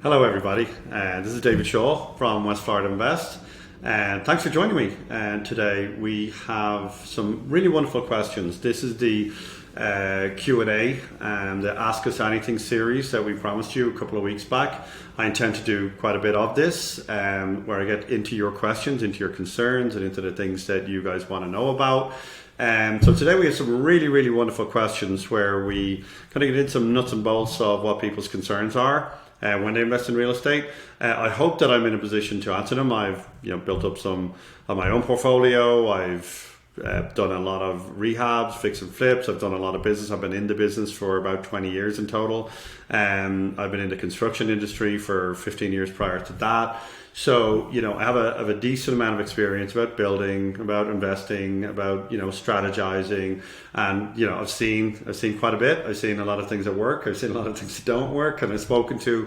Hello, everybody. This is David Shaw from West Florida Invest, and thanks for joining me. And today we have some really wonderful questions. This is the Q&A and the Ask Us Anything series that we promised you a couple of weeks back. I intend to do quite a bit of this, where I get into your questions, into your concerns, and into the things that you guys want to know about. So today we have some really wonderful questions where we kind of get into some nuts and bolts of what people's concerns are when they invest in real estate. I hope that I'm in a position to answer them. I've built up some of my own portfolio. I've done a lot of rehabs, fix and flips. I've done a lot of business. I've been in the business for about 20 years in total. I've been in the construction industry for 15 years prior to that. So, I have a decent amount of experience about building, about investing, about, strategizing. And, I've seen quite a bit. I've seen a lot of things that work. I've seen a lot of things that don't work. And I've spoken to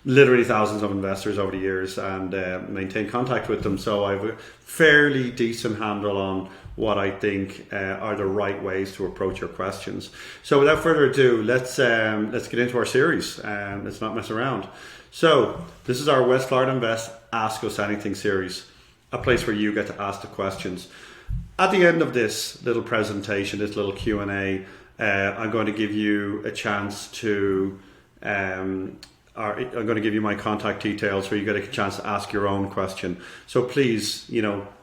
literally thousands of investors over the years and maintain contact with them. So I have a fairly decent handle on what I think are the right ways to approach your questions. So without further ado, let's get into our series. Let's not mess around. So this is our West Florida Invest Ask Us Anything series, a place where you get to ask the questions. At the end of this little presentation, this little Q&A, I'm going to give you a chance to, I'm going to give you my contact details where you get a chance to ask your own question. So please,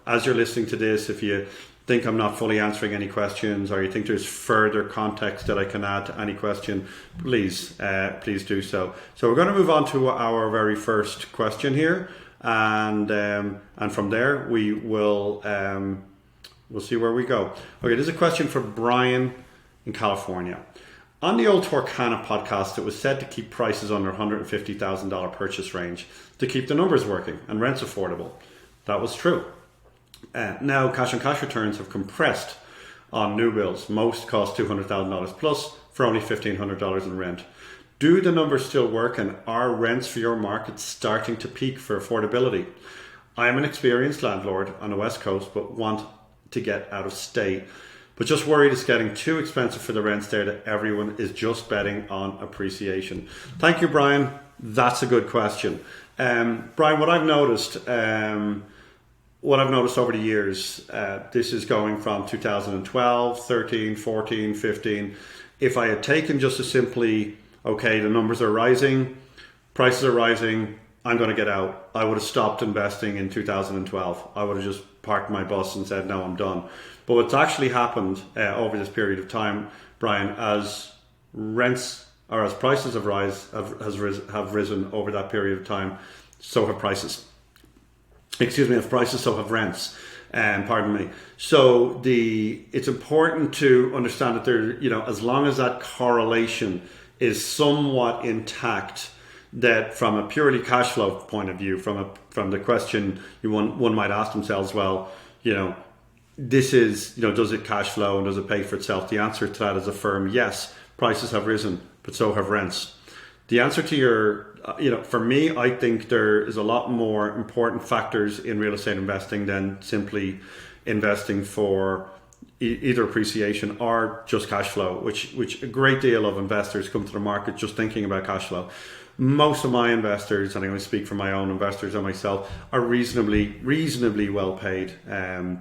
as you're listening to this, if you think I'm not fully answering any questions or you think there's further context that I can add to any question, please do so. So we're going to move on to our very first question here, and from there we'll see where we go. Okay, this is a question for Brian in California. On the old Torcana podcast, it was said to keep prices under $150,000 purchase range to keep the numbers working and rents affordable. That was true. Now, cash-on-cash returns have compressed on new builds. Most cost $200,000 plus for only $1,500 in rent. Do the numbers still work, and are rents for your market starting to peak for affordability? I am an experienced landlord on the West Coast, but want to get out of state. But just worried it's getting too expensive for the rents there that everyone is just betting on appreciation. Thank you, Brian. That's a good question. Brian, what I've noticed over the years, this is going from 2012, 13, 14, 15. If I had taken just as simply, okay, the numbers are rising, prices are rising, I'm going to get out, I would have stopped investing in 2012. I would have just parked my bus and said, no, I'm done. But what's actually happened over this period of time, Brian, as rents or as prices have risen over that period of time, so have prices. If prices, so have rents. Pardon me. So it's important to understand that there, as long as that correlation is somewhat intact, that from a purely cash flow point of view, from the question one might ask themselves, well, this is, does it cash flow and does it pay for itself? The answer to that is a firm yes. Prices have risen, but so have rents. The answer to your, for me, I think there is a lot more important factors in real estate investing than simply investing for either appreciation or just cash flow, which a great deal of investors come to the market just thinking about cash flow. Most of my investors, and I'm going to speak for my own investors and myself, are reasonably well paid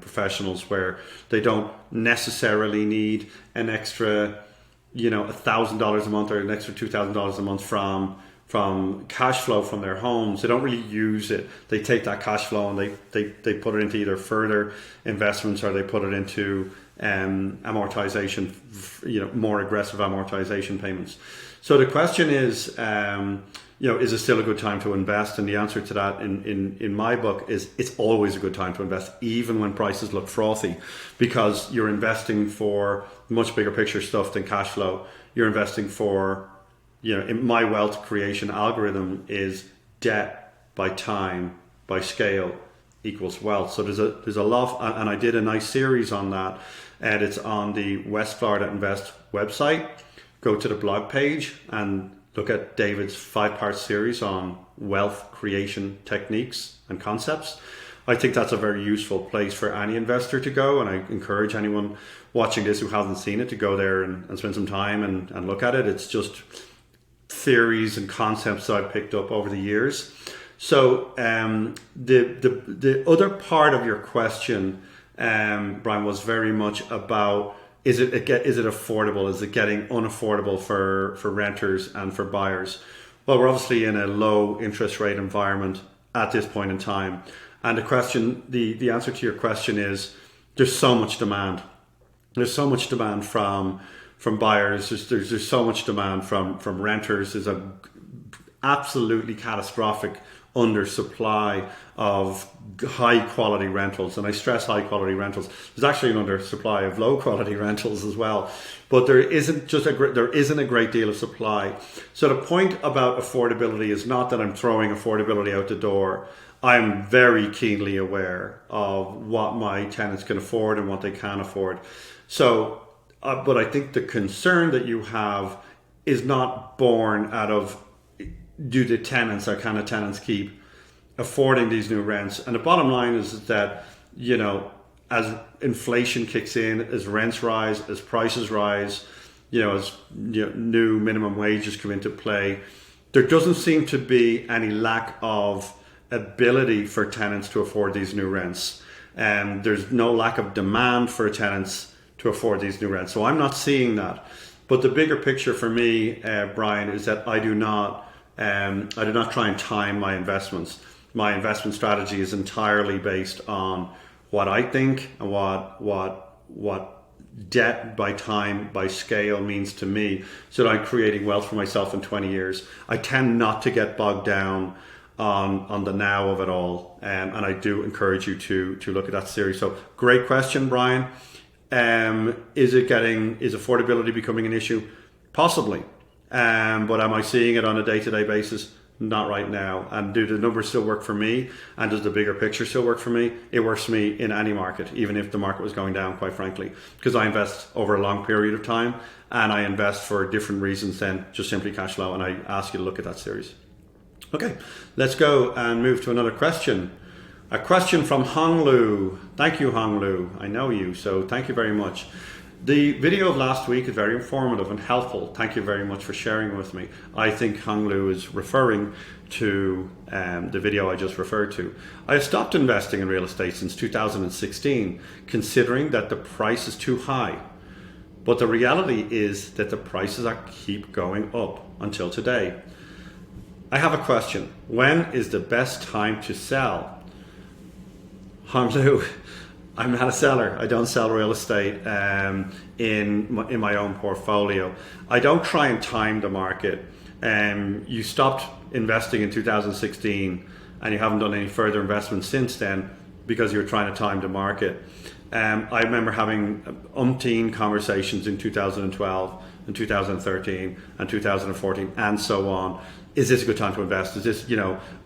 professionals where they don't necessarily need an extra, $1,000 a month or an extra $2,000 a month from cash flow from their homes. They don't really use it. They take that cash flow and they put it into either further investments or they put it into amortization, more aggressive amortization payments. So the question is, is it still a good time to invest? And the answer to that in my book is it's always a good time to invest, even when prices look frothy, because you're investing for much bigger picture stuff than cash flow. You're investing for, in my wealth creation algorithm is debt by time by scale equals wealth. So there's a lot, and I did a nice series on that, and it's on the West Florida Invest website. Go to the blog page and look at David's 5-part series on wealth creation techniques and concepts. I think that's a very useful place for any investor to go, and I encourage anyone watching this who hasn't seen it to go there and spend some time and look at it. It's just theories and concepts that I've picked up over the years. So the other part of your question, Brian, was very much about, is it affordable? Is it getting unaffordable for renters and for buyers? Well, we're obviously in a low interest rate environment at this point in time. And the answer to your question is, there's so much demand. There's so much demand from buyers. There's so much demand from renters. There's a absolutely catastrophic undersupply of high quality rentals, and I stress high quality rentals. There's actually an undersupply of low quality rentals as well, but there isn't a great deal of supply. So the point about affordability is not that I'm throwing affordability out the door. I'm very keenly aware of what my tenants can afford and what they can afford. So, but I think the concern that you have is not born out of, do the tenants, or can the tenants keep affording these new rents? And the bottom line is that, as inflation kicks in, as rents rise, as prices rise, as new minimum wages come into play, there doesn't seem to be any lack of ability for tenants to afford these new rents. And there's no lack of demand for tenants to afford these new rents. So I'm not seeing that. But the bigger picture for me, Brian, is that I do not try and time my investments. My investment strategy is entirely based on what I think and what debt by time, by scale means to me, so that I'm creating wealth for myself in 20 years. I tend not to get bogged down on the now of it all. And I do encourage you to look at that series. So great question, Brian. Is affordability becoming an issue? Possibly. But am I seeing it on a day-to-day basis? Not right now. And do the numbers still work for me? And does the bigger picture still work for me? It works for me in any market, even if the market was going down, quite frankly, because I invest over a long period of time, and I invest for different reasons than just simply cash flow. And I ask you to look at that series. Okay, let's go and move to another question. A question from Hong Lu. Thank you, Hong Lu. I know you, so thank you very much. The video of last week is very informative and helpful. Thank you very much for sharing with me. I think Hong Lu is referring to the video I just referred to. I have stopped investing in real estate since 2016, considering that the price is too high. But the reality is that the prices keep going up until today. I have a question. When is the best time to sell? Hong Lu, I'm not a seller. I don't sell real estate in my own portfolio. I don't try and time the market. You stopped investing in 2016 and you haven't done any further investment since then because you were trying to time the market. I remember having umpteen conversations in 2012 and 2013 and 2014 and so on. Is this a good time to invest? Is this,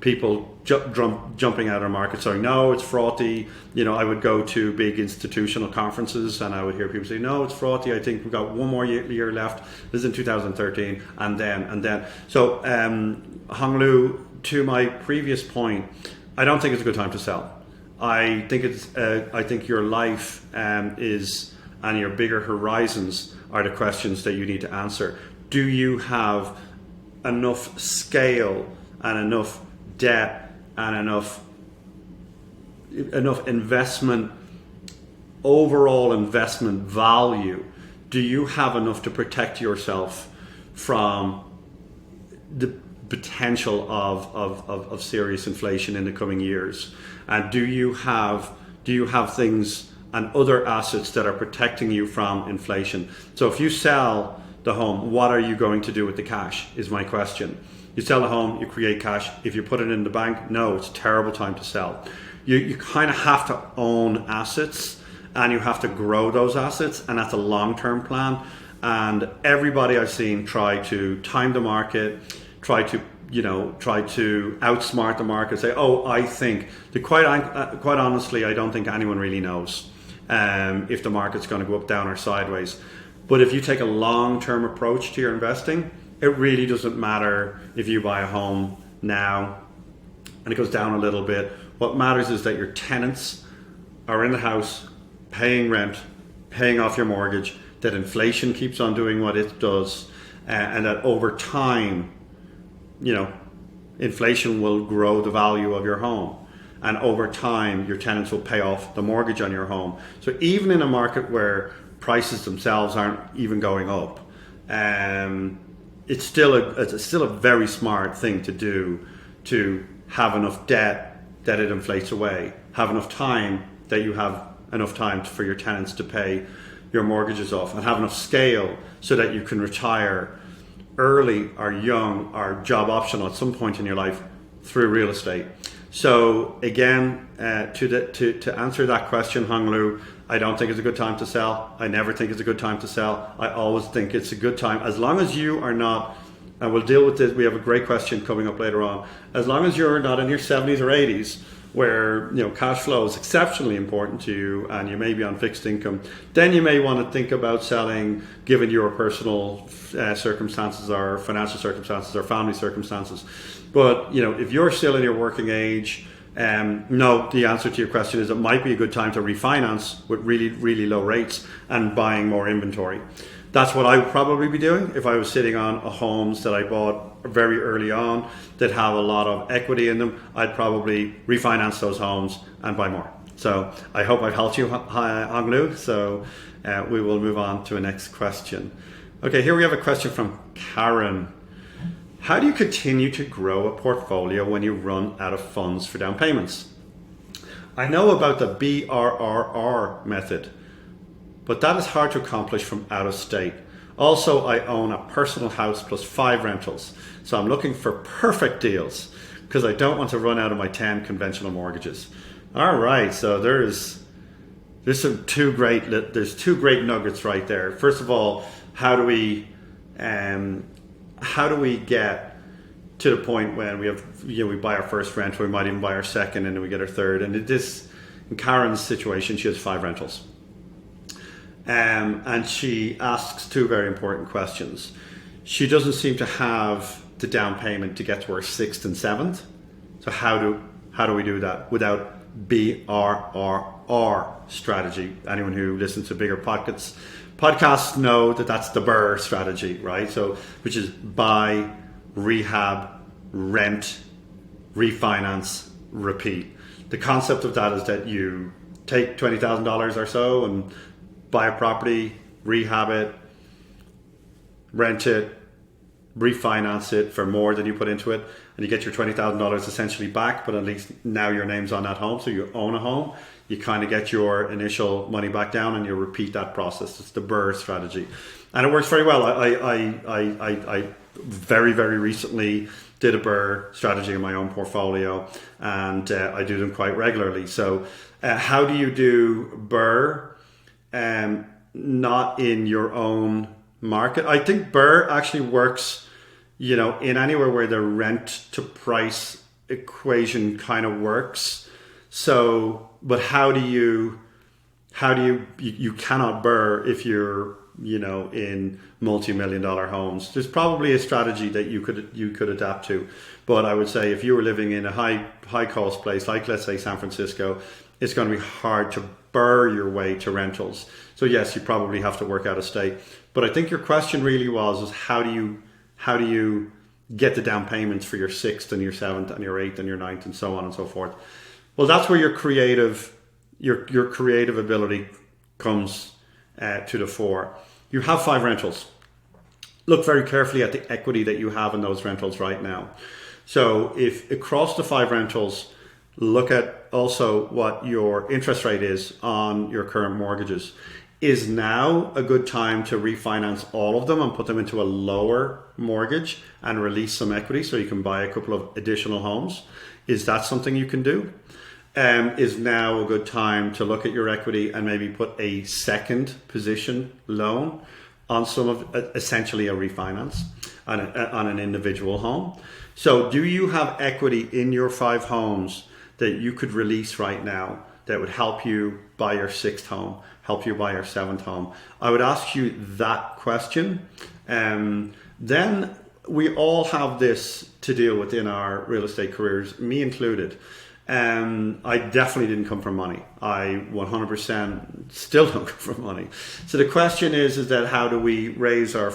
people jumping out of the market saying, no, it's frothy. I would go to big institutional conferences and I would hear people say, no, it's frothy. I think we've got one more year left. This is in 2013 and then. So Hong Lu, to my previous point, I don't think it's a good time to sell. I think your life and your bigger horizons are the questions that you need to answer. Do you have enough scale and enough debt and enough investment, overall investment value? Do you have enough to protect yourself from the potential of serious inflation in the coming years? And do you have things and other assets that are protecting you from inflation? So if you sell the home, what are you going to do with the cash is my question. You sell the home, you create cash. If you put it in the bank, no, it's a terrible time to sell. You kind of have to own assets and you have to grow those assets, and that's a long-term plan. And everybody I've seen try to time the market, try to outsmart the market, say, oh, I think. Quite honestly, I don't think anyone really knows if the market's going to go up, down, or sideways. But if you take a long-term approach to your investing, it really doesn't matter if you buy a home now and it goes down a little bit. What matters is that your tenants are in the house, paying rent, paying off your mortgage, that inflation keeps on doing what it does, and that over time inflation will grow the value of your home. And over time, your tenants will pay off the mortgage on your home. So even in a market where prices themselves aren't even going up, it's still a very smart thing to do, to have enough debt that it inflates away, have enough time that you have enough time for your tenants to pay your mortgages off, and have enough scale so that you can retire early or young or job optional at some point in your life through real estate. So again, to answer that question, Hong Lu, I don't think it's a good time to sell. I never think it's a good time to sell. I always think it's a good time, as long as you are not, and we'll deal with this, we have a great question coming up later on, as long as you're not in your 70s or 80s, where cash flow is exceptionally important to you and you may be on fixed income, then you may want to think about selling given your personal circumstances or financial circumstances or family circumstances. But if you're still in your working age, no, the answer to your question is it might be a good time to refinance with really, really low rates and buying more inventory. That's what I would probably be doing if I was sitting on homes that I bought very early on that have a lot of equity in them. I'd probably refinance those homes and buy more. So I hope I've helped you, Hong Lu. So we will move on to a next question. Okay, here we have a question from Karen. How do you continue to grow a portfolio when you run out of funds for down payments? I know about the BRRR method, but that is hard to accomplish from out of state. Also, I own a personal house plus 5 rentals, so I'm looking for perfect deals because I don't want to run out of my 10 conventional mortgages. All right, so there's two great nuggets right there. First of all, how do we get to the point when we buy our first rental, we might even buy our second, and then we get our third. And in Karen's situation, she has 5 rentals. And she asks 2 very important questions. She doesn't seem to have the down payment to get to her 6th and 7th. So how do we do that without BRRR strategy? Anyone who listens to bigger podcasts know that that's the BRRR strategy, right? So which is buy, rehab, rent, refinance, repeat. The concept of that is that you take $20,000 or so and buy a property, rehab it, rent it, refinance it for more than you put into it, and you get your $20,000 essentially back, but at least now your name's on that home, so you own a home. You kind of get your initial money back down and you repeat that process. It's the BRRRR strategy. And it works very well. I very, very recently did a BRRRR strategy in my own portfolio, and I do them quite regularly. So how do you do BRRRR? Not in your own market. I think BRRRR actually works, in anywhere where the rent to price equation kind of works. So, but how do you cannot BRRRR if you're, in multi-million-dollar homes. There's probably a strategy that you could adapt to. But I would say if you were living in a high cost place, like let's say San Francisco, it's going to be hard to BRRRR your way to rentals. So yes, you probably have to work out of state. But I think your question really was how do you get the down payments for your 6th and your 7th and your 8th and your 9th and so on and so forth? Well, that's where your creative ability comes to the fore. You have 5 rentals. Look very carefully at the equity that you have in those rentals right now. So if across the 5 rentals, look at also what your interest rate is on your current mortgages. Is now a good time to refinance all of them and put them into a lower mortgage and release some equity so you can buy a couple of additional homes? Is that something you can do? Is now a good time to look at your equity and maybe put a second position loan on some of essentially a refinance on an individual home? So do you have equity in your 5 homes that you could release right now that would help you buy your 6th home, help you buy your 7th home? I would ask you that question. Then we all have this to deal with in our real estate careers, me included. I definitely didn't come from money. I 100% still don't come from money. So the question is that how do we raise our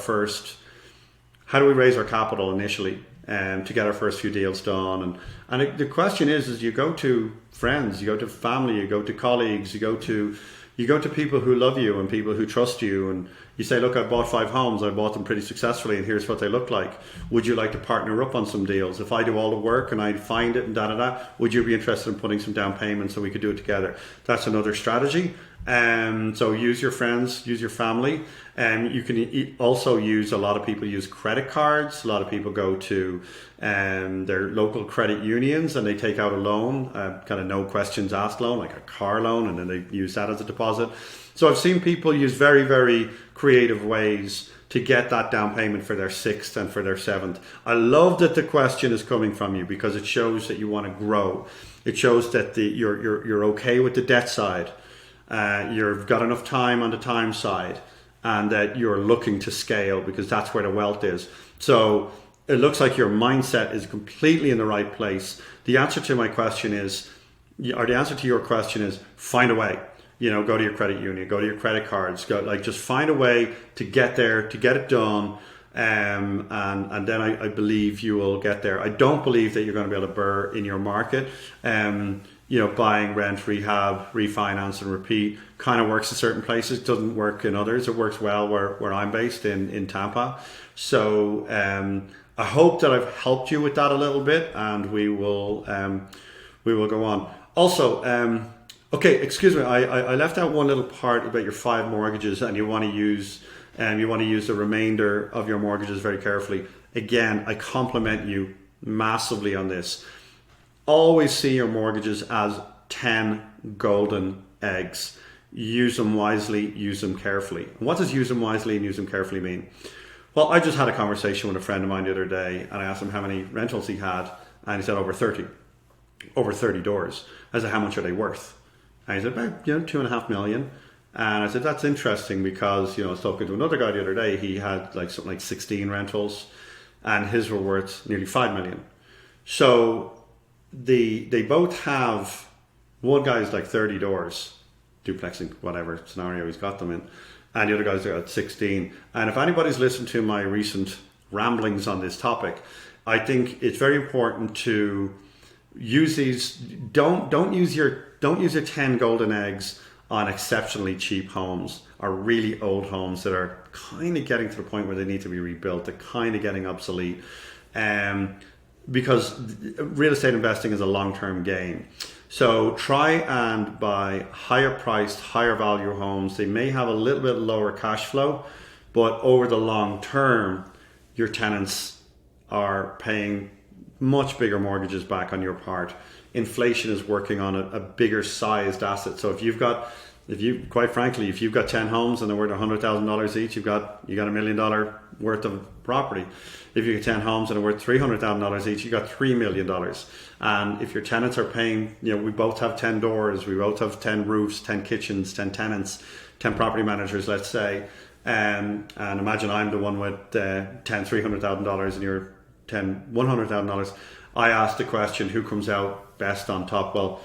capital initially? to get our first few deals done. And the question is you go to friends, you go to family, you go to colleagues, you go to people who love you and people who trust you, and you say, look, I bought 5 homes, I bought them pretty successfully, and here's what they look like. Would you like to partner up on some deals? If I do all the work and I find it and would you be interested in putting some down payment so we could do it together? That's another strategy. So use your friends, use your family. You can also use, a lot of people use credit cards. A lot of people go to their local credit unions and they take out a loan, kind of no questions asked loan, like a car loan, and then they use that as a deposit. So I've seen people use very, very creative ways to get that down payment for their 6th and for their 7th. I love that the question is coming from you, because it shows that you want to grow. It shows that you're okay with the debt side. You've got enough time on the time side, and that you're looking to scale, because that's where the wealth is. So it looks like your mindset is completely in the right place. The answer to my question is, or the answer to your question is, find a way. Go to your credit union, go to your credit cards, just find a way to get there, to get it done. And then I believe you will get there. I don't believe that you're going to be able to burr in your market. Buying, rent, rehab, refinance and repeat kind of works in certain places, doesn't work in others. It works well where I'm based in Tampa. So I hope that I've helped you with that a little bit, and we will go on. Also, okay, excuse me, I left out one little part about your 5 mortgages, and you want to use the remainder of your mortgages very carefully. Again, I compliment you massively on this. Always see your mortgages as 10 golden eggs. Use them wisely, use them carefully. And what does use them wisely and use them carefully mean? Well, I just had a conversation with a friend of mine the other day, and I asked him how many rentals he had, and he said over 30 doors. I said, how much are they worth? And he said, about 2.5 million. And I said, that's interesting, because I was talking to another guy the other day. He had something like 16 rentals, and his were worth nearly 5 million. So they both have, one guy's like 30 doors, duplexing, whatever scenario he's got them in, and the other guy's at 16. And if anybody's listened to my recent ramblings on this topic, I think it's very important to use these. Don't use your 10 golden eggs on exceptionally cheap homes or really old homes that are kind of getting to the point where they need to be rebuilt. They're kind of getting obsolete. Because real estate investing is a long-term game. So try and buy higher priced, higher value homes. They may have a little bit lower cash flow, but over the long term, your tenants are paying much bigger mortgages back on your part. Inflation is working on a bigger sized asset. So if you've got 10 homes and they're worth $100,000 each, you got $1 million worth of property. If you get 10 homes and they're worth $300,000 each, you got $3 million. And if your tenants are paying, we both have 10 doors, we both have 10 roofs, 10 kitchens, 10 tenants, 10 property managers, let's say. And imagine I'm the one with 10 $300,000 and you're 10 $100,000. I asked the question, who comes out best on top? Well,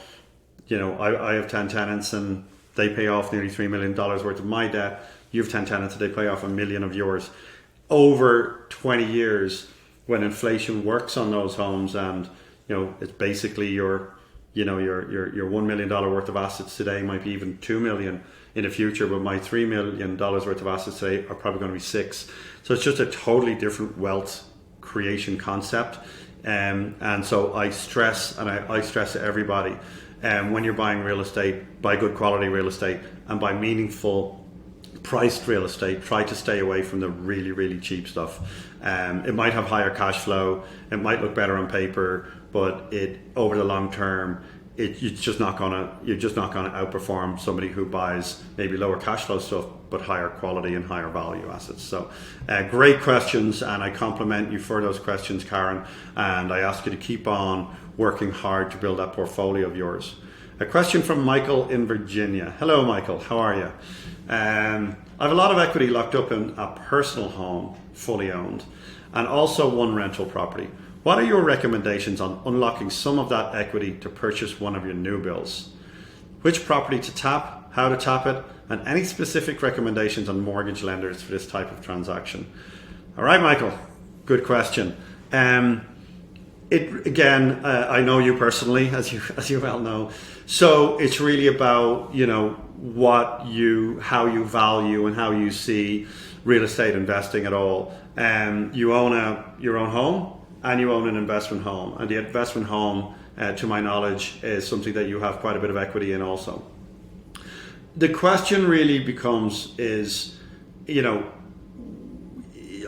I have 10 tenants and they pay off nearly $3 million worth of my debt. You have 10 tenants and they pay off $1 million of yours. Over 20 years, when inflation works on those homes, and it's basically your $1 million worth of assets today might be even $2 million in the future, but my $3 million worth of assets today are probably going to be $6. So it's just a totally different wealth creation concept. And so I stress to everybody, when you're buying real estate, buy good quality real estate, and buy meaningful priced real estate. Try to stay away from the really, really cheap stuff. It might have higher cash flow, it might look better on paper, but over the long term, you're just not gonna outperform somebody who buys maybe lower cash flow stuff but higher quality and higher value assets. So great questions, and I compliment you for those questions, Karen, and I ask you to keep on working hard to build that portfolio of yours. A question from Michael in Virginia. Hello Michael, how are you? I have a lot of equity locked up in a personal home, fully owned, and also one rental property. What are your recommendations on unlocking some of that equity to purchase one of your new builds? Which property to tap, how to tap it, and any specific recommendations on mortgage lenders for this type of transaction? All right, Michael, good question. it again, I know you personally, as you well know. So it's really about how you value and how you see real estate investing at all. You own your own home and you own an investment home, and the investment home, to my knowledge, is something that you have quite a bit of equity in also. The question really becomes is,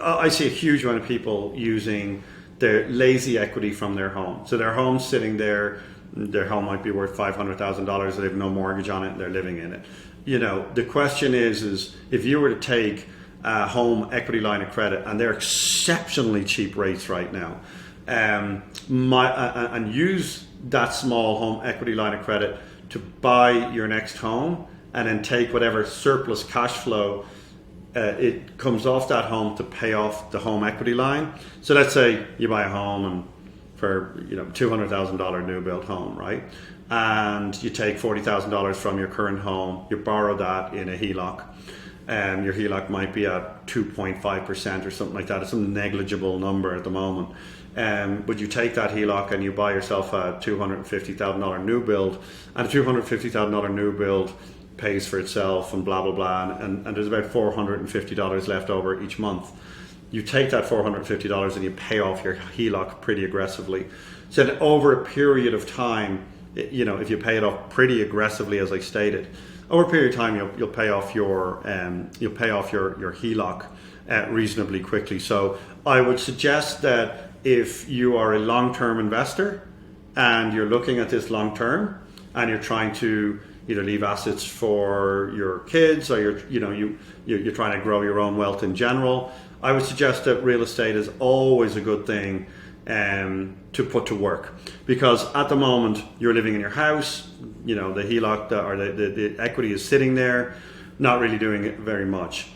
I see a huge amount of people using their lazy equity from their home. So their home's sitting there, their home might be worth $500,000, they have no mortgage on it, and they're living in it. The question is if you were to take a home equity line of credit, and they're exceptionally cheap rates right now, and use that small home equity line of credit to buy your next home, and then take whatever surplus cash flow it comes off that home to pay off the home equity line. So let's say you buy a home and for $200,000 new build home, right? And you take $40,000 from your current home, you borrow that in a HELOC. Your HELOC might be at 2.5% or something like that. It's some negligible number at the moment. But you take that HELOC and you buy yourself a $250,000 new build, and a $250,000 new build pays for itself and blah blah blah, and there's about $450 left over each month. You take that $450 and you pay off your HELOC pretty aggressively. So that over a period of time, if you pay it off pretty aggressively, as I stated, over a period of time you'll pay off your HELOC reasonably quickly. So I would suggest that if you are a long-term investor and you're looking at this long-term and you're trying to either leave assets for your kids, or you're trying to grow your own wealth in general, I would suggest that real estate is always a good thing to put to work, because at the moment you're living in your house, the HELOC or the equity is sitting there, not really doing it very much.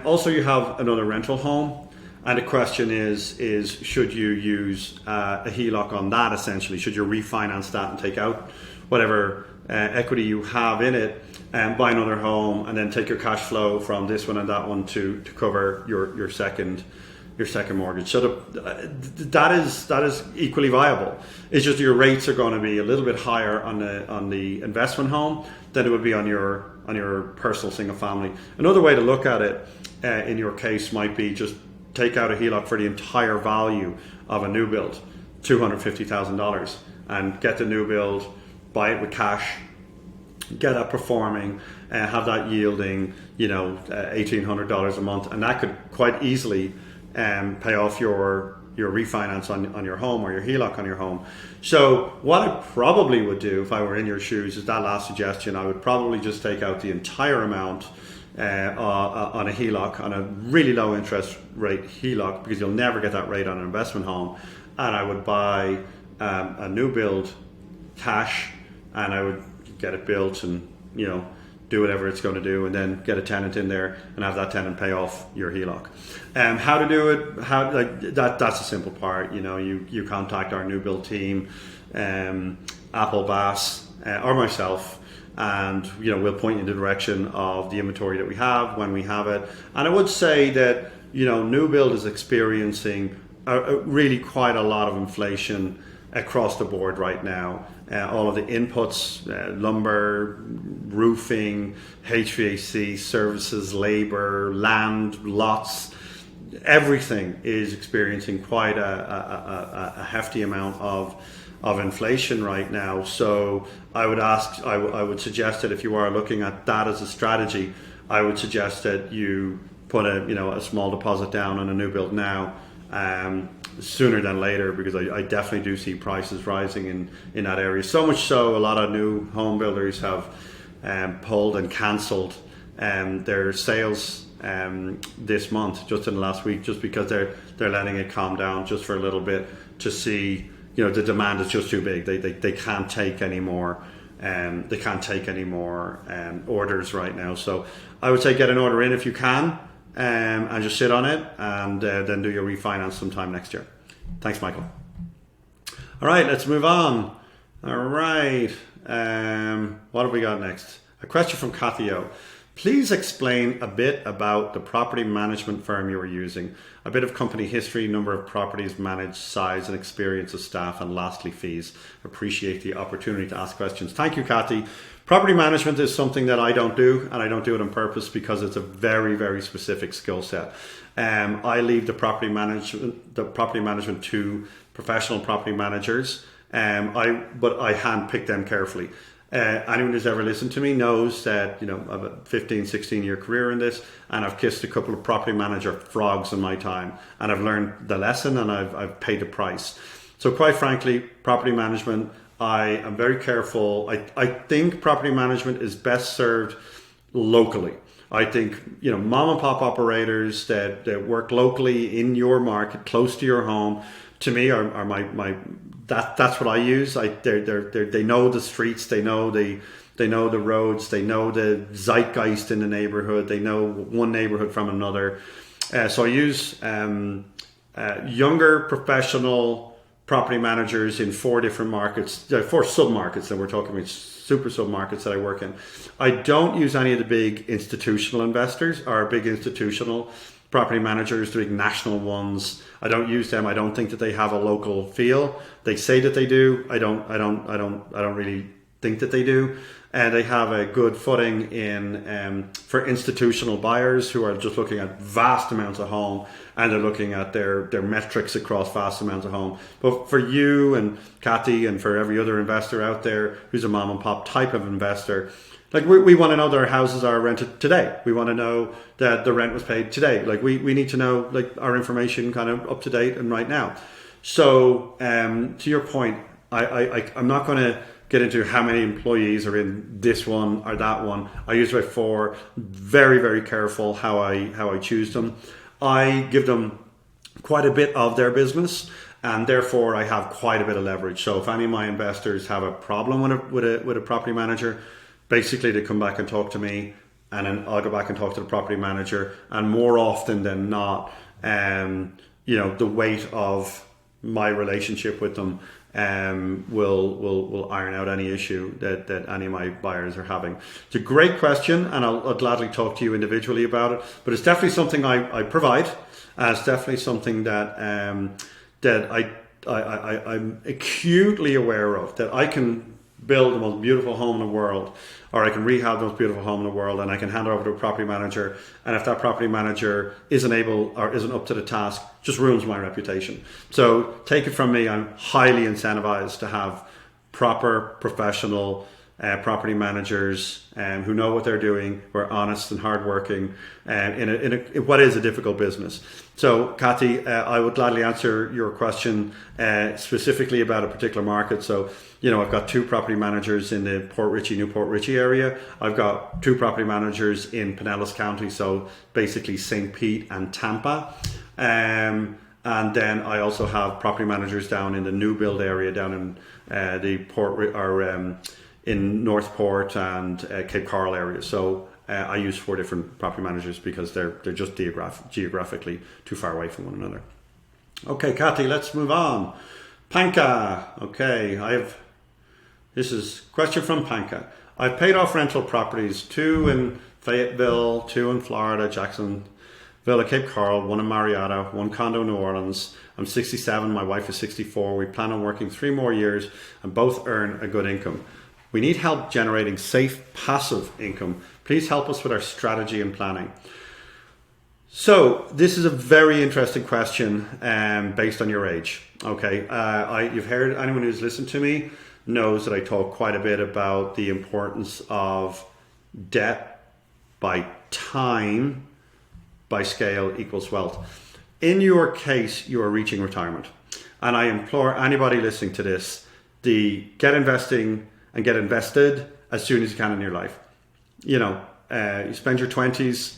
Also, you have another rental home, and the question is should you use a HELOC on that? Essentially, should you refinance that and take out whatever equity you have in it, and buy another home, and then take your cash flow from this one and that one to cover your second mortgage? So that is equally viable. It's just your rates are going to be a little bit higher on the investment home than it would be on your personal single family. Another way to look at it in your case might be just take out a HELOC for the entire value of a new build, $250,000, and get the new build, buy it with cash, get that performing, have that yielding, $1,800 a month, and that could quite easily pay off your refinance on your home, or your HELOC on your home. So what I probably would do if I were in your shoes is that last suggestion. I would probably just take out the entire amount on a HELOC, on a really low interest rate HELOC, because you'll never get that rate on an investment home, and I would buy a new build cash, and I would get it built and do whatever it's going to do, and then get a tenant in there and have that tenant pay off your HELOC. How to do it? That's a simple part. You contact our new build team, Apple Bass, or myself, and we'll point you in the direction of the inventory that we have when we have it. And I would say that new build is experiencing really quite a lot of inflation across the board right now. All of the inputs, lumber, roofing, HVAC, services, labor, land, lots, everything is experiencing quite a hefty amount of inflation right now. So I would suggest that if you are looking at that as a strategy, I would suggest that you put a small deposit down on a new build now, sooner than later, because I definitely do see prices rising in that area. So much so, a lot of new home builders have pulled and cancelled their sales this month, just in the last week, just because they're letting it calm down just for a little bit to see, the demand is just too big. They can't take any more. They can't take any more orders right now. So I would say get an order in if you can. And just sit on it, and then do your refinance sometime next year. Thanks, Michael. All right, let's move on. All right, what have we got next? A question from Kathy O. Please explain a bit about the property management firm you are using, a bit of company history, number of properties managed, size and experience of staff, and lastly, fees. Appreciate the opportunity to ask questions. Thank you, Kathy. Property management is something that I don't do, and I don't do it on purpose because it's a very, very specific skill set. I leave the property management to professional property managers. But I handpick them carefully. Anyone who's ever listened to me knows that, I have a 15, 16 year career in this, and I've kissed a couple of property manager frogs in my time, and I've learned the lesson, and I've paid the price. So quite frankly, property management, I am very careful. I think property management is best served locally. I think, mom and pop operators that work locally in your market, close to your home, to me are that's what I use. They know the streets, they know the roads, they know the zeitgeist in the neighborhood, they know one neighborhood from another. So I use younger professional property managers in 4 different markets, 4 sub-markets that we're talking about, super sub-markets that I work in. I don't use any of the big institutional investors or big institutional property managers, the big national ones. I don't use them. I don't think that they have a local feel. They say that they do. I don't really think that they do. And they have a good footing in for institutional buyers who are just looking at vast amounts of home, and they're looking at their metrics across vast amounts of home. But for you and Kathy and for every other investor out there who's a mom and pop type of investor, like we want to know that our houses are rented today. We want to know that the rent was paid today. Like we need to know like our information kind of up to date and right now. So to your point, I'm not going to get into how many employees are in this one or that one. I use about 4. Very, very careful how I choose them. I give them quite a bit of their business, and therefore I have quite a bit of leverage. So if any of my investors have a problem with a property manager, basically they come back and talk to me, and then I'll go back and talk to the property manager. And more often than not, the weight of my relationship with them will iron out any issue that any of my buyers are having. It's a great question, and I'll gladly talk to you individually about it. But it's definitely something I provide. It's definitely something that I'm acutely aware of, that I can build the most beautiful home in the world, or I can rehab the most beautiful home in the world, and I can hand it over to a property manager, and if that property manager isn't able or isn't up to the task, just ruins my reputation. So take it from me, I'm highly incentivized to have proper professional property managers who know what they're doing, who are honest and hardworking in what is a difficult business. So, Kathy, I would gladly answer your question specifically about a particular market. So, I've got 2 property managers in the Port Richey, New Port Richey area. I've got 2 property managers in Pinellas County, so basically St. Pete and Tampa. And then I also have property managers down in the new build area, down in the Port in Northport and Cape Coral area. So I use 4 different property managers because they're just geographically too far away from one another. Okay, Kathy, let's move on. Panka. Okay, this is a question from Panka. I've paid off rental properties, 2 in Fayetteville, 2 in Florida, Jacksonville, Cape Coral, 1 in Marietta, 1 condo in New Orleans. I'm 67, my wife is 64. We plan on working 3 more years and both earn a good income. We need help generating safe, passive income. Please help us with our strategy and planning. So this is a very interesting question based on your age. Okay, you've heard, anyone who's listened to me knows that I talk quite a bit about the importance of debt by time by scale equals wealth. In your case, you are reaching retirement. And I implore anybody listening to this, get investing and get invested as soon as you can in your life. You spend your 20s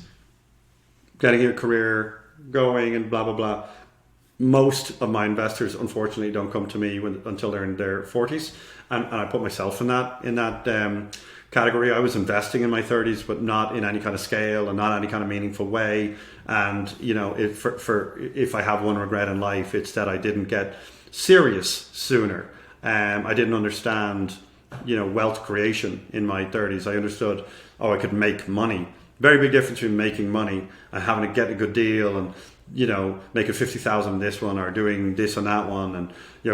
getting your career going and blah, blah, blah. Most of my investors, unfortunately, don't come to me until they're in their 40s. And I put myself in that category. I was investing in my 30s, but not in any kind of scale and not any kind of meaningful way. And, if I have one regret in life, it's that I didn't get serious sooner. I didn't understand wealth creation in my 30s. I understood, I could make money, Very big difference between making money and having to get a good deal and, making 50,000 in this one or doing this and that one and,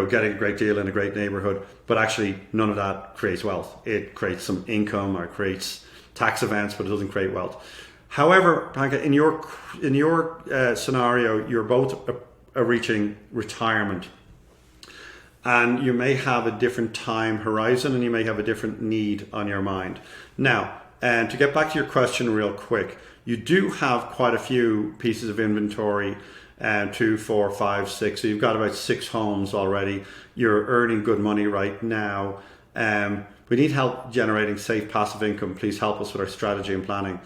getting a great deal in a great neighborhood. But actually none of that creates wealth. It creates some income or creates tax events, but it doesn't create wealth. However, Panka, in your scenario, you're both reaching retirement, and you may have a different time horizon, and you may have a different need on your mind. Now, and to get back to your question real quick, you do have quite a few pieces of inventory, 2, 4, 5, 6. So you've got about 6 homes already. You're earning good money right now. We need help generating safe passive income. Please help us with our strategy and planning.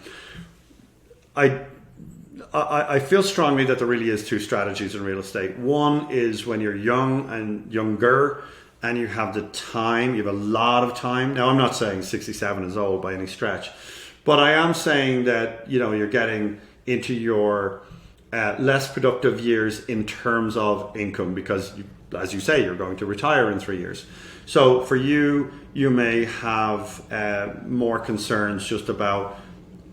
I feel strongly that there really is 2 strategies in real estate. One is when you're young and younger and you have the time, you have a lot of time. Now, I'm not saying 67 is old by any stretch, but I am saying that, you're getting into your less productive years in terms of income because, as you say, you're going to retire in 3 years. So for you, you may have more concerns just about,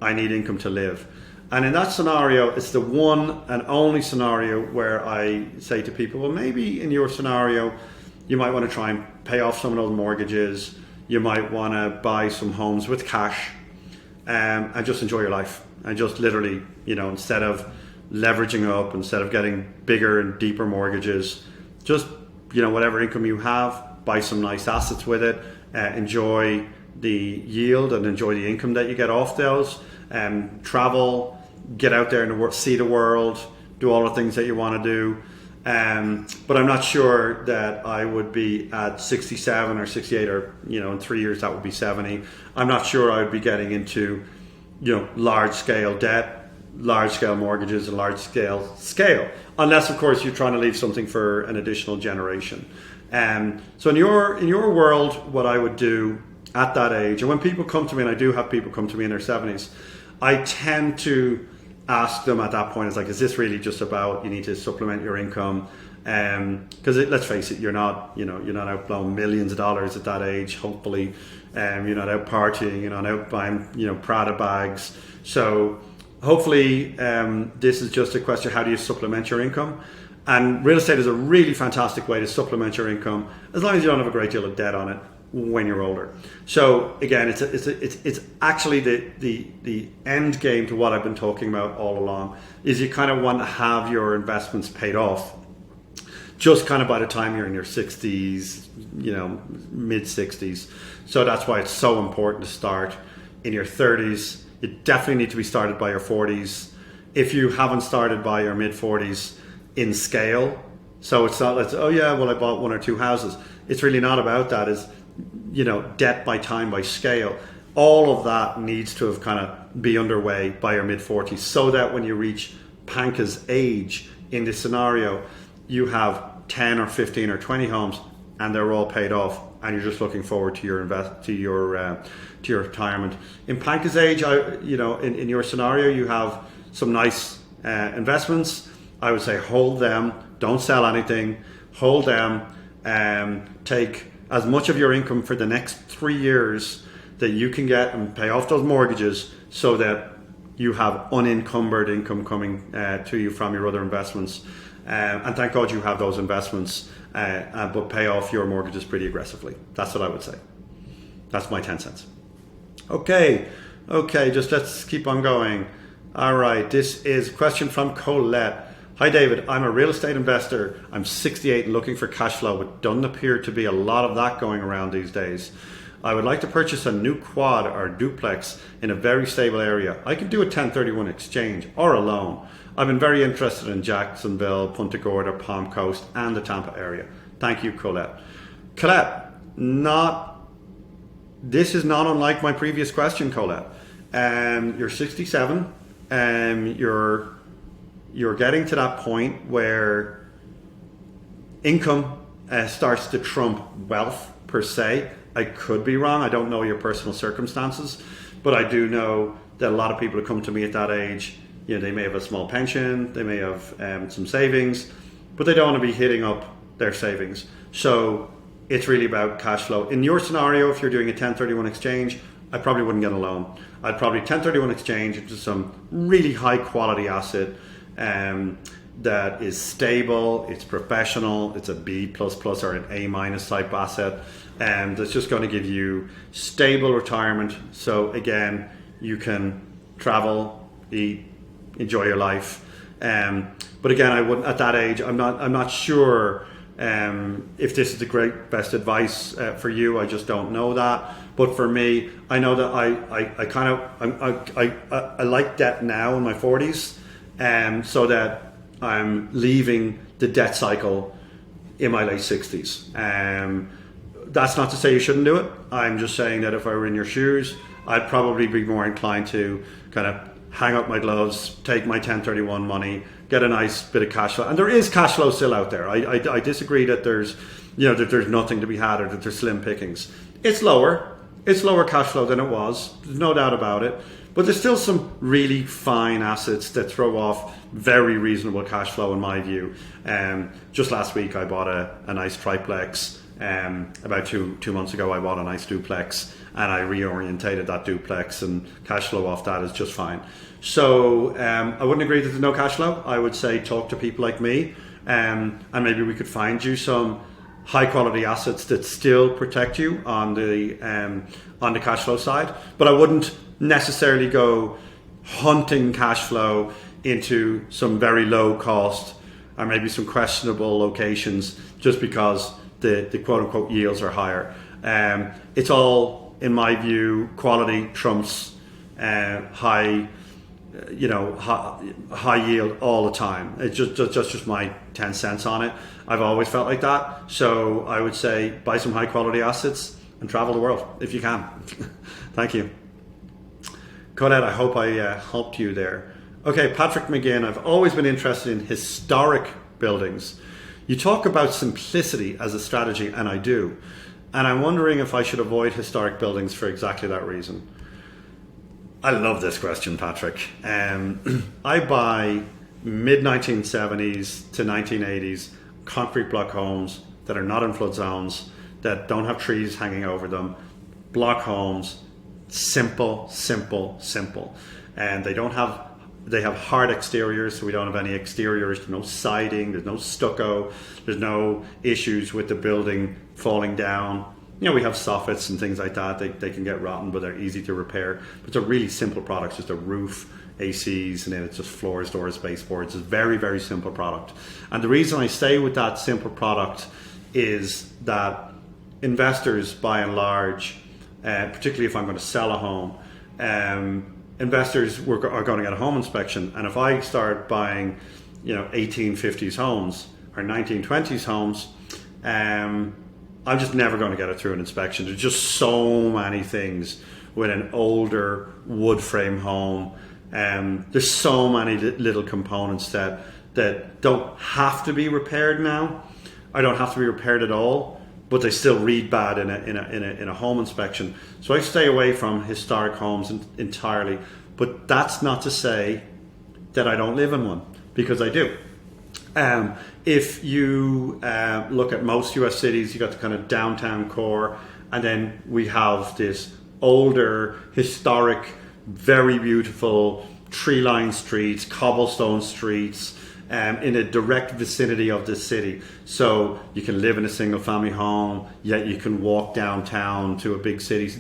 I need income to live. And in that scenario, it's the one and only scenario where I say to people, well, maybe in your scenario, you might want to try and pay off some of those mortgages. You might want to buy some homes with cash and just enjoy your life. And just literally, instead of leveraging up, instead of getting bigger and deeper mortgages, just, whatever income you have, buy some nice assets with it, enjoy the yield and enjoy the income that you get off those. Travel, get out there in the world, see the world, do all the things that you want to do. But I'm not sure that I would be at 67 or 68 or, in 3 years that would be 70. I'm not sure I would be getting into, large scale debt, large scale mortgages and large scale unless of course you're trying to leave something for an additional generation. So in your world, what I would do at that age, and when people come to me, and I do have people come to me in their 70s, I tend to ask them at that point, is this really just about, you need to supplement your income? Because let's face it, you're not out blowing millions of dollars at that age. Hopefully, you're not out partying, you're not out buying, Prada bags. So hopefully, this is just a question: how do you supplement your income? And real estate is a really fantastic way to supplement your income, as long as you don't have a great deal of debt on it when you're older. So again, it's actually the end game to what I've been talking about all along, is you kind of want to have your investments paid off just kind of by the time you're in your 60s, mid 60s. So that's why it's so important to start in your 30s. You definitely need to be started by your 40s. If you haven't started by your mid 40s, in scale. So it's not like, oh yeah, well, I bought 1 or 2 houses. It's really not about that. It's, debt by time, by scale. All of that needs to have kind of be underway by your mid 40s, so that when you reach Panka's age in this scenario, you have 10 or 15 or 20 homes and they're all paid off, and you're just looking forward to your retirement. In Panka's age, in your scenario, you have some nice investments. I would say hold them, don't sell anything, hold them, take as much of your income for the next 3 years that you can get and pay off those mortgages, so that you have unencumbered income coming to you from your other investments. And thank God you have those investments, but pay off your mortgages pretty aggressively. That's what I would say. That's my 10 cents. Okay, just let's keep on going. All right, this is a question from Colette. Hi David, I'm a real estate investor. I'm 68 and looking for cash flow, but doesn't appear to be a lot of that going around these days. I would like to purchase a new quad or duplex in a very stable area. I could do a 1031 exchange or a loan. I've been very interested in Jacksonville, Punta Gorda, Palm Coast and the Tampa area. Thank you, Colette. Colette, this is not unlike my previous question, Colette. You're 67 and you're getting to that point where income starts to trump wealth per se. I could be wrong. I don't know your personal circumstances, but I do know that a lot of people who come to me at that age, they may have a small pension, they may have some savings, but they don't want to be hitting up their savings. So it's really about cash flow. In your scenario, if you're doing a 1031 exchange I probably wouldn't get a loan. I'd probably 1031 exchange into some really high quality asset that is stable, it's professional, it's a B++ or an A- type asset, and that's just going to give you stable retirement. So again, you can travel, eat, enjoy your life. But again, I wouldn't at that age. I'm not sure if this is the best advice for you. I just don't know that. But for me, I know that I like debt now in my 40s, so that I'm leaving the debt cycle in my late 60s. That's not to say you shouldn't do it. I'm just saying that if I were in your shoes, I'd probably be more inclined to kind of hang up my gloves, take my 1031 money, get a nice bit of cash flow. And there is cash flow still out there. I disagree that there's nothing to be had or that there's slim pickings. It's lower cash flow than it was. There's no doubt about it. But there's still some really fine assets that throw off very reasonable cash flow in my view. Just last week I bought a nice triplex. About two months ago I bought a nice duplex, and I reorientated that duplex, and cash flow off that is just fine. So I wouldn't agree that there's no cash flow. I would say talk to people like me, and maybe we could find you some high quality assets that still protect you on the cash flow side. But I wouldn't necessarily go hunting cash flow into some very low cost or maybe some questionable locations just because the quote unquote yields are higher. It's all, in my view, quality trumps high yield all the time. It's just my 10 cents on it. I've always felt like that. So I would say buy some high quality assets and travel the world if you can. Thank you. Colette, I hope I helped you there. Okay, Patrick McGinn, I've always been interested in historic buildings. You talk about simplicity as a strategy, and I do. And I'm wondering if I should avoid historic buildings for exactly that reason. I love this question, Patrick. I buy mid-1970s to 1980s concrete block homes that are not in flood zones, that don't have trees hanging over them, block homes, simple. And they have hard exteriors, so we don't have any exteriors, there's no siding, there's no stucco, there's no issues with the building falling down. You know, we have soffits and things like that. They can get rotten, but they're easy to repair. But they're really simple products, just a roof, ACs, and then it's just floors, doors, baseboards. It's a very, very simple product. And the reason I stay with that simple product is that investors, by and large, particularly if I'm going to sell a home, investors are going to get a home inspection. And if I start buying, 1850s homes or 1920s homes, I'm just never going to get it through an inspection. There's just so many things with an older wood frame home. There's so many little components that don't have to be repaired now. I don't have to be repaired at all, but they still read bad in a home inspection. So I stay away from historic homes entirely. But that's not to say that I don't live in one, because I do. If you look at most US cities, you got the kind of downtown core, and then we have this older, historic, very beautiful tree-lined streets, cobblestone streets, in a direct vicinity of the city. So you can live in a single-family home, yet you can walk downtown to a big city. So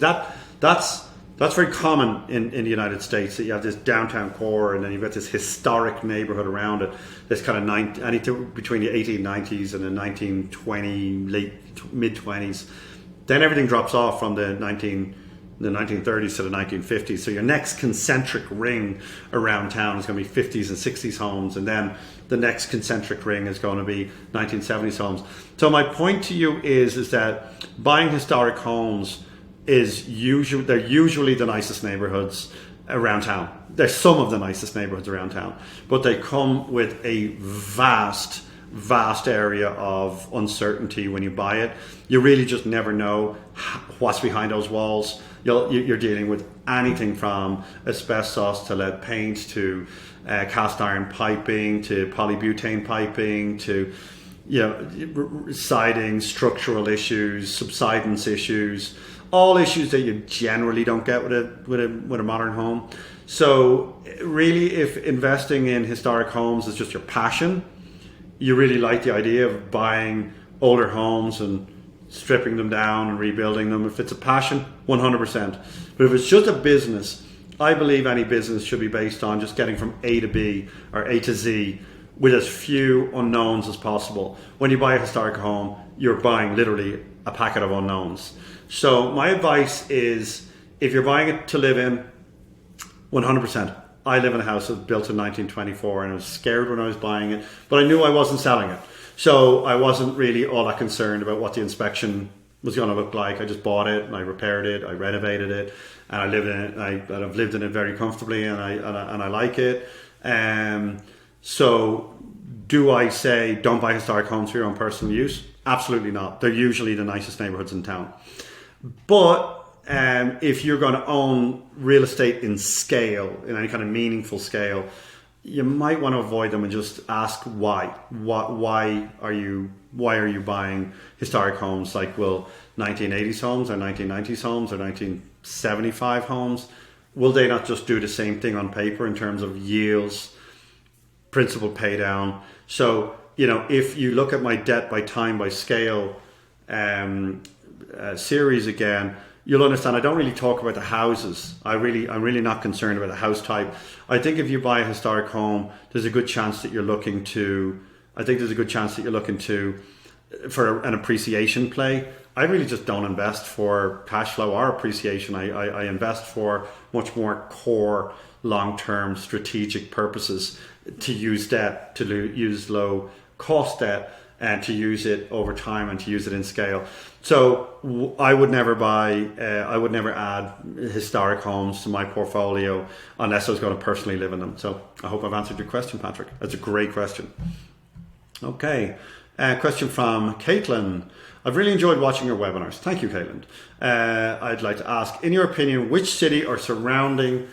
that's very common in the United States, that you have this downtown core and then you've got this historic neighborhood around it. This kind of between the 1890s and the 1920, mid-20s. Then everything drops off from the 1930s to the 1950s. So your next concentric ring around town is going to be 50s and 60s homes, and then the next concentric ring is going to be 1970s homes. So my point to you is that buying historic homes they're usually the nicest neighborhoods around town. They're some of the nicest neighborhoods around town, but they come with a vast area of uncertainty when you buy it. You really just never know what's behind those walls. You're dealing with anything from asbestos to lead paint to cast iron piping to polybutane piping to siding, structural issues, subsidence issues, all issues that you generally don't get with a modern home. So really, if investing in historic homes is just your passion, you really like the idea of buying older homes and stripping them down and rebuilding them. If it's a passion, 100%. But if it's just a business, I believe any business should be based on just getting from A to B or A to Z with as few unknowns as possible. When you buy a historic home, you're buying literally a packet of unknowns. So my advice is, if you're buying it to live in, 100%. I live in a house that was built in 1924, and I was scared when I was buying it, but I knew I wasn't selling it. So I wasn't really all that concerned about what the inspection was going to look like. I just bought it and I repaired it, I renovated it, and I live in it. I've lived in it very comfortably, and I like it. So do I say don't buy historic homes for your own personal use? Absolutely not. They're usually the nicest neighborhoods in town. But if you're going to own real estate in scale, in any kind of meaningful scale, you might want to avoid them and just ask why. Why are you buying historic homes? Like, will 1980s homes or 1990s homes or 1975 homes, will they not just do the same thing on paper in terms of yields, principal pay down? So, if you look at my debt by time by scale series again, you'll understand I don't really talk about the houses. I'm really not concerned about the house type. I think if you buy a historic home, there's a good chance that you're looking for an appreciation play. I really just don't invest for cash flow or appreciation. I invest for much more core, long-term strategic purposes, to use debt, to use low cost debt, and to use it over time and to use it in scale. So I would never add historic homes to my portfolio unless I was going to personally live in them. So I hope I've answered your question, Patrick. That's a great question. Okay, question from Caitlin. I've really enjoyed watching your webinars. Thank you, Caitlin. I'd like to ask, in your opinion, which city or surrounding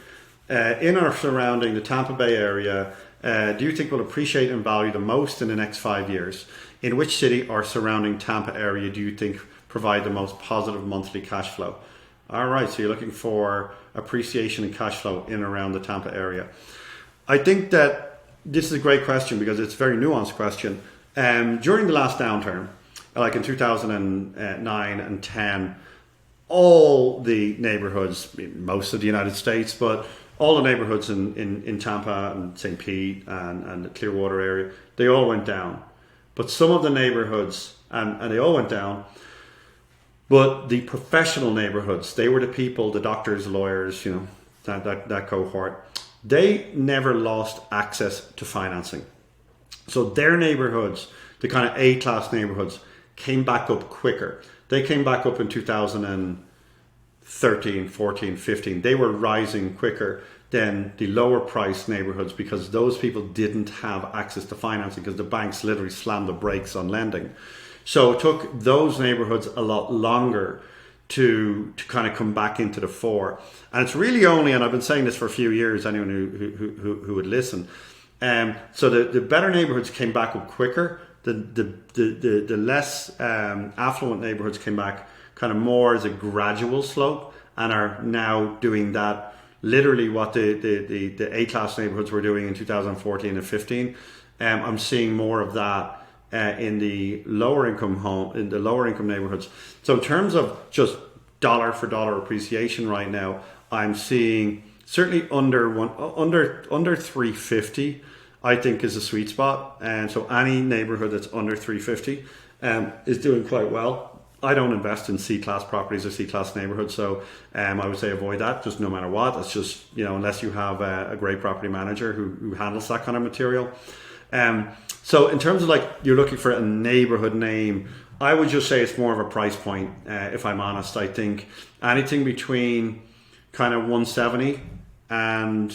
the Tampa Bay area do you think will appreciate and value the most in the next 5 years? In which city or surrounding Tampa area do you think provide the most positive monthly cash flow? All right, so you're looking for appreciation and cash flow in and around the Tampa area. I think that this is a great question because it's a very nuanced question. During the last downturn, like in 2009 and 10, all the neighborhoods, most of the United States, but all the neighborhoods in Tampa and St. Pete and the Clearwater area, they all went down. But some of the neighborhoods, and they all went down, but the professional neighborhoods, they were the people, the doctors, lawyers, that cohort, they never lost access to financing. So their neighborhoods, the kind of A-class neighborhoods, came back up quicker. They came back up in 2013, 14, 15. They were rising quicker than the lower price neighborhoods because those people didn't have access to financing because the banks literally slammed the brakes on lending. So it took those neighborhoods a lot longer to kind of come back into the fore. And it's really only, and I've been saying this for a few years, anyone who would listen. So the better neighborhoods came back up quicker. The less affluent neighborhoods came back kind of more as a gradual slope and are now doing that. Literally what the A-class neighborhoods were doing in 2014 and 15. I'm seeing more of that in the lower income neighborhoods. So in terms of just dollar for dollar appreciation right now, I'm seeing certainly under 350, I think is a sweet spot. And so any neighborhood that's under 350 is doing quite well. I don't invest in C-class properties or C-class neighborhoods, so I would say avoid that, just no matter what. That's just, unless you have a great property manager who handles that kind of material. So in terms of you're looking for a neighborhood name, I would just say it's more of a price point, if I'm honest. I think anything between kind of 170 and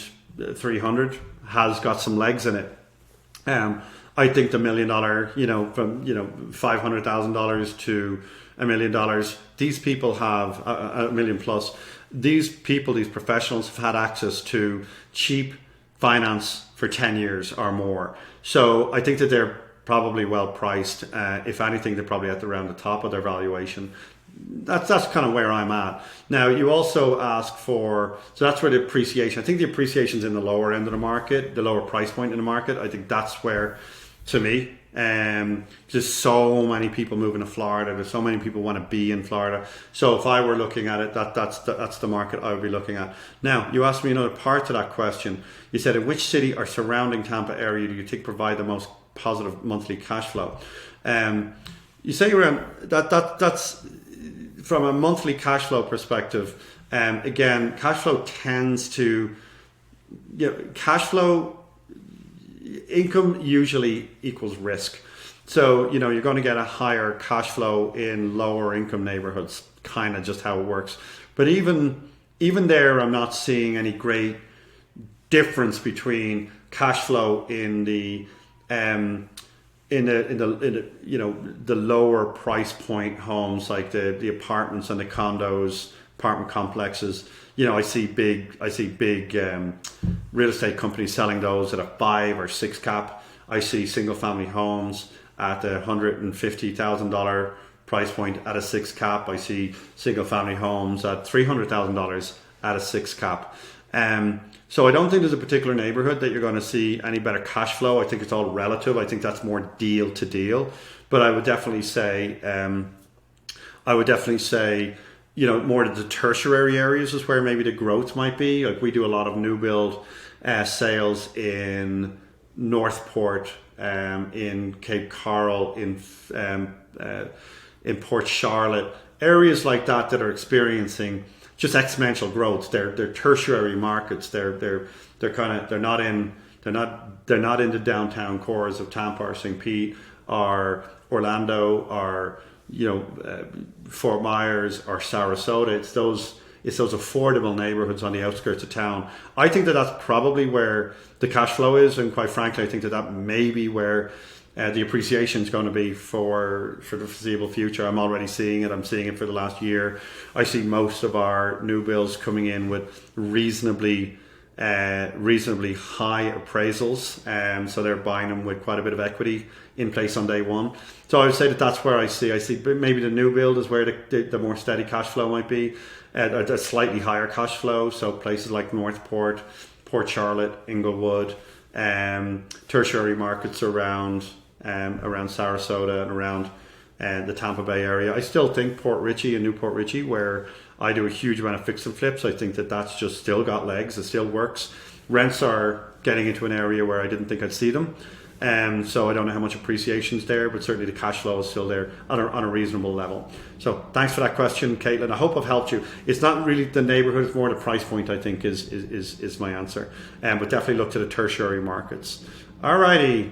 300 has got some legs in it. I think the $1 million, from $500,000 to $1 million, these people have a million plus. These people, these professionals have had access to cheap finance for 10 years or more. So I think that they're probably well priced. If anything, they're probably at around the top of their valuation. That's kind of where I'm at. Now, you also ask for, so that's where the appreciation, I think the appreciation's in the lower end of the market, the lower price point in the market. I think that's where, to me, just so many people moving to Florida. There's so many people want to be in Florida. So if I were looking at it, that's the market I would be looking at. Now, you asked me another part to that question. You said, in which city or surrounding Tampa area do you think provide the most positive monthly cash flow? You say around that's from a monthly cash flow perspective. Again, cash flow tends to, cash flow, income usually equals risk. So, you're going to get a higher cash flow in lower income neighborhoods, kind of just how it works. But even there, I'm not seeing any great difference between cash flow in the the lower price point homes, like the apartments and the condos, apartment complexes. I see big real estate companies selling those at a 5 or 6 cap. I see single family homes at the $150,000 price point at a 6 cap. I see single family homes at $300,000 at a 6 cap. So I don't think there's a particular neighborhood that you're going to see any better cash flow. I think it's all relative. I think that's more deal to deal. But I would definitely say, more of the tertiary areas is where maybe the growth might be. Like, we do a lot of new build sales in Northport, in Cape Coral, in Port Charlotte, areas like that are experiencing just exponential growth. They're tertiary markets. They're not in the downtown cores of Tampa or St. Pete or Orlando or Fort Myers or Sarasota. It's those affordable neighborhoods on the outskirts of town. I think that's probably where the cash flow is, and quite frankly, I think that may be where the appreciation is going to be for the foreseeable future. I'm already seeing it. I'm seeing it for the last year. I see most of our new builds coming in with reasonably high appraisals, so they're buying them with quite a bit of equity in place on day one. So I would say that's where I see maybe the new build is where the more steady cash flow might be, a slightly higher cash flow. So places like Northport, Port Charlotte, Inglewood, tertiary markets around Sarasota and around the Tampa Bay area. I still think Port Richey and Newport Richey, where I do a huge amount of fix and flips, I think that's just still got legs. It still works. Rents are getting into an area where I didn't think I'd see them. So I don't know how much appreciation is there, but certainly the cash flow is still there on a reasonable level. So thanks for that question, Caitlin. I hope I've helped you. It's not really the neighborhood, it's more the price point, I think, is my answer. But definitely look to the tertiary markets. Alrighty.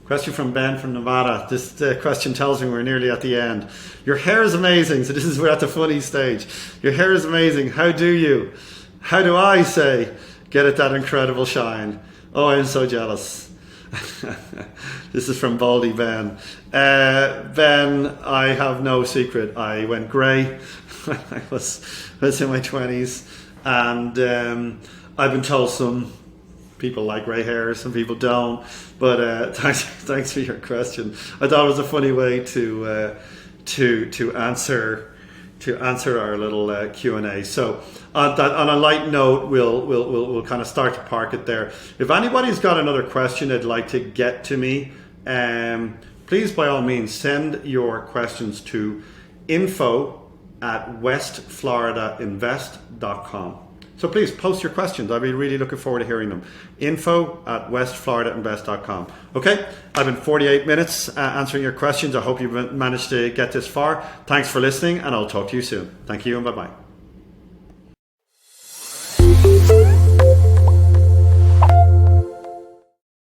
Question from Ben from Nevada. This question tells me we're nearly at the end. Your hair is amazing. So we're at the funny stage. Your hair is amazing. How do I say, get it that incredible shine? Oh, I'm so jealous. This is from Baldy Ben. Ben, I have no secret. I went grey when I was in my 20s. And I've been told some people like grey hair, some people don't. But thanks for your question. I thought it was a funny way to answer our little Q&A. So on a light note, we'll kind of start to park it there. If anybody's got another question they'd like to get to me, please by all means send your questions to info@westfloridainvest.com. So please post your questions. I'll be really looking forward to hearing them. info@westfloridainvest.com. Okay, I've been 48 minutes answering your questions. I hope you've managed to get this far. Thanks for listening, and I'll talk to you soon. Thank you, and bye-bye.